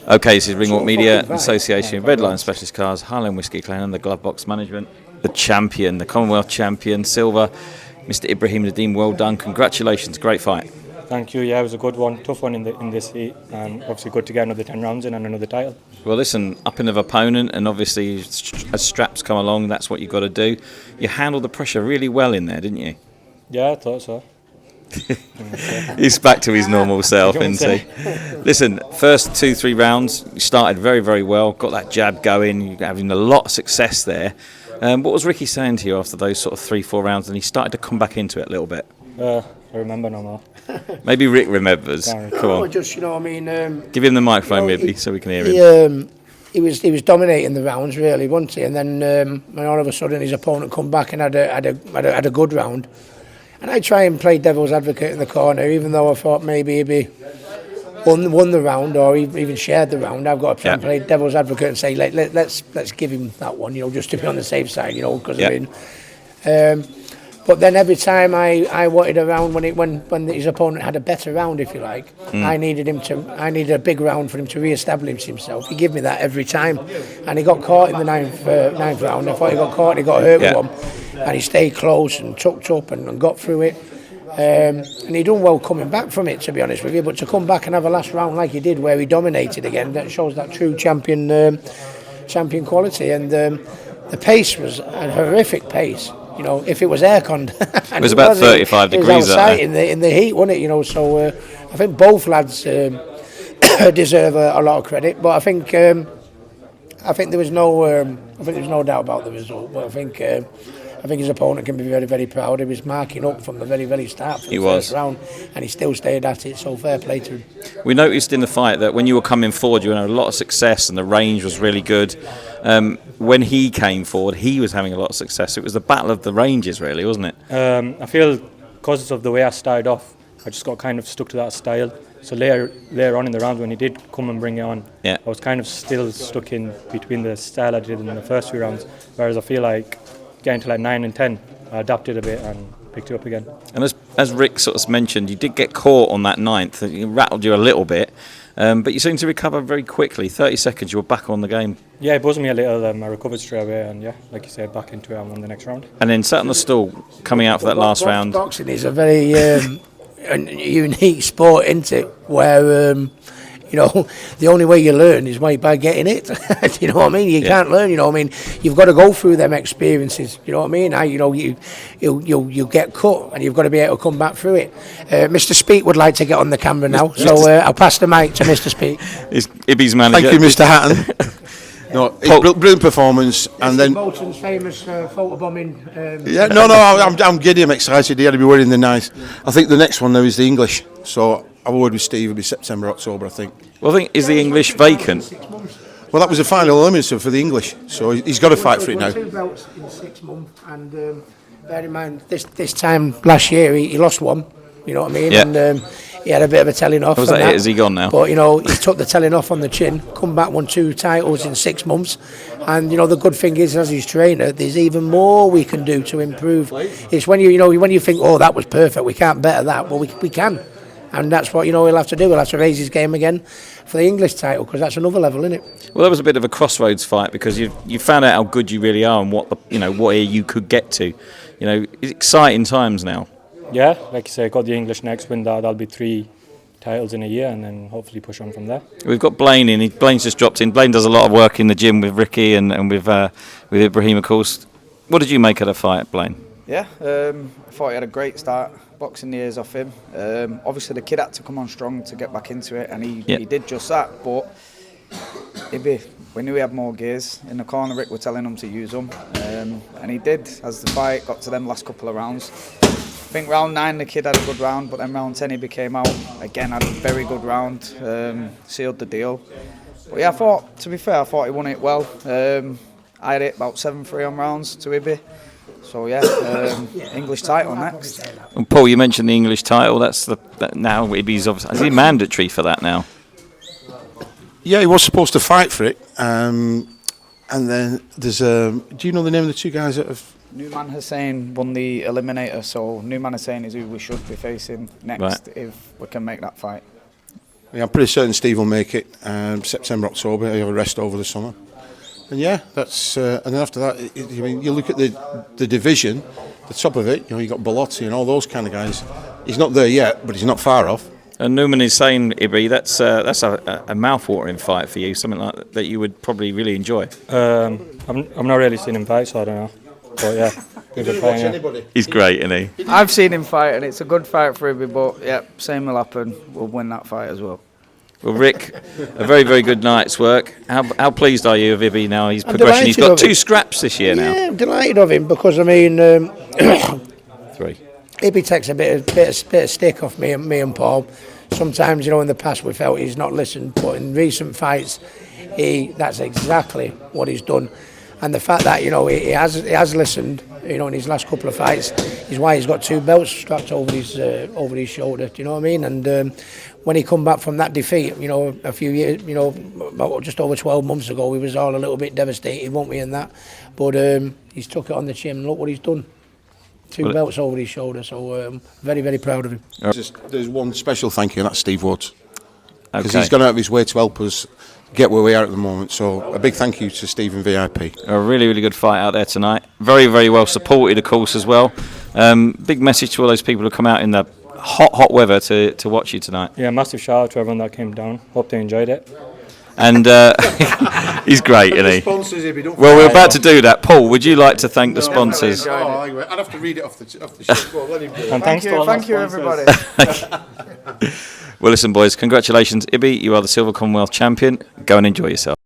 Okay, this is Ringwalk Media, Association of Redline Specialist Cars, Highland Whiskey Clan and the Glove Box Management. The champion, the Commonwealth champion, silver, Mr. Ibrahim NADIM, well done. Congratulations, great fight. Thank you. Yeah, it was a good one, tough one in this heat, and obviously good to get another 10 rounds in and another title. Well, listen, up in of opponent, and obviously as straps come along, that's what you've got to do. You handled the pressure really well in there, didn't you? Yeah, I thought so. He's back to his normal self, isn't he? Listen, first 2-3 rounds, you started very, very well, got that jab going, you're having a lot of success there. What was Ricky saying to you after those sort of 3-4 rounds, and he started to come back into it a little bit? I remember no more. Maybe Rick remembers. Come on. Just, you know what I mean... Give him the microphone, maybe, so we can hear him. He was dominating the rounds, really, wasn't he? And then when all of a sudden his opponent come back and had a good round. And I try and play devil's advocate in the corner, even though I thought maybe Ibby won the round or even shared the round. I've got to try and play devil's advocate and say let's give him that one, just to be on the safe side, because I mean. But then every time I wanted a round when his opponent had a better round, if you like, I needed a big round for him to re-establish himself. He gave me that every time, and he got caught in the ninth round. I thought he got caught and he got hurt with one. And he stayed close and tucked up and got through it. And he done well coming back from it, to be honest with you. But to come back and have a last round like he did, where he dominated again, that shows that true champion quality. And the pace was a horrific pace. If it was aircon, it was about 35 degrees outside in the heat, wasn't it? So I think both lads deserve a lot of credit. But I think there was no doubt about the result. But I think his opponent can be very, very proud. He was marking up from the very, very start for the first round, and he still stayed at it, so fair play to him. We noticed in the fight that when you were coming forward, you had a lot of success and the range was really good. When he came forward, he was having a lot of success. It was the battle of the ranges, really, wasn't it? I feel because of the way I started off, I just got kind of stuck to that style. So later on in the round, when he did come and bring it on, I was kind of still stuck in between the style I did in the first few rounds, whereas I feel like getting to like 9 and 10, I adapted a bit and picked it up again. And as Rick sort of mentioned, you did get caught on that ninth. It rattled you a little bit, but you seemed to recover very quickly. 30 seconds, you were back on the game. Yeah, it buzzed me a little. I recovered straight away, and like you said, back into it and won the next round. And then sat on the stool, coming out for that last round. Boxing is a very unique sport, isn't it? Where the only way you learn is by getting it. You know what I mean? You can't learn. You know what I mean? You've got to go through them experiences. You know what I mean? You get cut, and you've got to be able to come back through it. Mr. Speak would like to get on the camera now, so I'll pass the mic to Mr. Speak. It's Ibby's manager. Thank you, Mr. Hatton. No, brilliant performance, and then Bolton's famous photobombing. I'm giddy. I'm excited. He had to be wearing the nice. I think the next one now is the English. So I'll word with Steve. It'll be September, October, I think. Well, I think is the English vacant. Well, that was the final eliminator for the English, so he's got to fight for it now. 2 belts in 6 months, and bear in mind this time last year he lost one. You know what I mean? Yeah. And he had a bit of a telling off. Was that it? Is he gone now? But he took the telling off on the chin. Come back, won 2 titles in 6 months, and the good thing is, as his trainer, there's even more we can do to improve. It's when you think, oh, that was perfect, we can't better that. Well, we can. And that's what he'll have to do. He'll have to raise his game again for the English title, because that's another level, isn't it? Well, that was a bit of a crossroads fight, because you found out how good you really are and what what you could get to. It's exciting times now. Yeah, like you say, got the English next win. That'll be 3 titles in a year, and then hopefully push on from there. We've got Blaine in. Blaine's just dropped in. Blaine does a lot of work in the gym with Ricky and with Ibrahim, of course. What did you make of the fight, Blaine? Yeah, I thought he had a great start, boxing the ears off him. Obviously the kid had to come on strong to get back into it, and he did just that. But we knew he had more gears. In the corner, Rick were telling him to use them, and he did. As the fight got to them last couple of rounds, I think round 9 the kid had a good round, but then round 10 he became out again, had a very good round, sealed the deal. But yeah, to be fair, I thought he won it well. I had it about 7-3 on rounds to Ibby. So yeah, English title next. And Paul, you mentioned the English title. Now Ibby's obviously, is he mandatory for that now? Yeah, he was supposed to fight for it. And then there's do you know the name of the 2 guys that have? Numan Hussain won the eliminator, so Numan Hussain is who we should be facing next if we can make that fight. Yeah, I'm pretty certain Steve will make it. September, October. He'll have a rest over the summer. And yeah, that's and then after that, you look at the division, the top of it. You got Bellotti and all those kind of guys. He's not there yet, but he's not far off. And Newman is saying, Ibby, that's a mouth-watering fight for you, something like that you would probably really enjoy. I'm not really seen him fight, so I don't know. But yeah, Didn't watch anybody. He's great, isn't he? I've seen him fight, and it's a good fight for Ibby. But yeah, same will happen. We'll win that fight as well. Well, Rick, a very, very good night's work. How pleased are you of Ibby now? He's progressing. He's got 2 scraps this year now. Yeah, I'm delighted of him because, I mean... 3. Ibby takes a bit of stick off me and Paul. Sometimes, in the past we felt he's not listened, but in recent fights, that's exactly what he's done. And the fact that, he has listened, in his last couple of fights, is why he's got 2 belts strapped over his shoulder. Do you know what I mean? And when he come back from that defeat, a few years, about just over 12 months ago, we was all a little bit devastated, weren't we, in that? But he's took it on the chin, and look what he's done. 2 belts over his shoulder, so very, very proud of him. There's one special thank you, and that's Steve Woods. Because he's gone out of his way to help us get where we are at the moment. So a big thank you to Steve and VIP. A really, really good fight out there tonight. Very, very well supported, of course, as well. Big message to all those people who come out in the hot weather to watch you tonight. Yeah, massive shout out to everyone that came down. Hope they enjoyed it. And he's great, isn't he? Sponsors, if you don't well, we're about to do that. Paul, would you like to thank the sponsors? I'd have to read it off the sheet. Well, let him do it. And Thank you, everybody. Well, listen, boys, congratulations, Ibby. You are the Silver Commonwealth champion. Go and enjoy yourself.